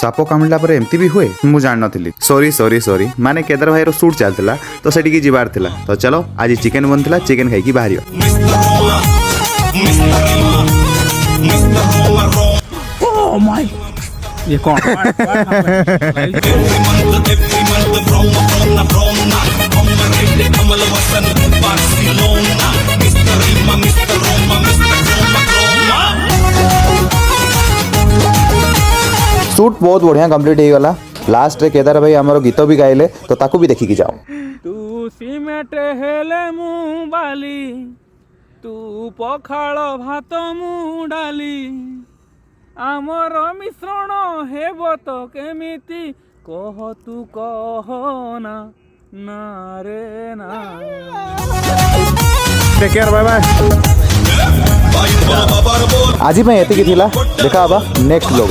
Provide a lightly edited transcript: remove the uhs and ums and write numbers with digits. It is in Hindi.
साप कामुड़ा पर एमती भी हुए मु जान नथिली। सॉरी सॉरी सॉरी माने केदार भाई रो शूट चलता तो सेठी जिबार थिला। तो चलो आज चिकेन बनथिला चिकेन खाई बाहर। ओह माय ये कौन शूट बहुत बढ़िया कंप्लीट हो गला। लास्ट रे केदार भाई हमरो गीत भी गाइले तो ताकू भी देखी जाओ। तू सीमेंट हेले मु बाली तू पखाल भात मु डाली आमर मिश्रण हेब तो केमिति कह तू कह ना ना रे ना। Take care bye bye. आज एति थिला देखा नेक्स्ट ब्लॉग।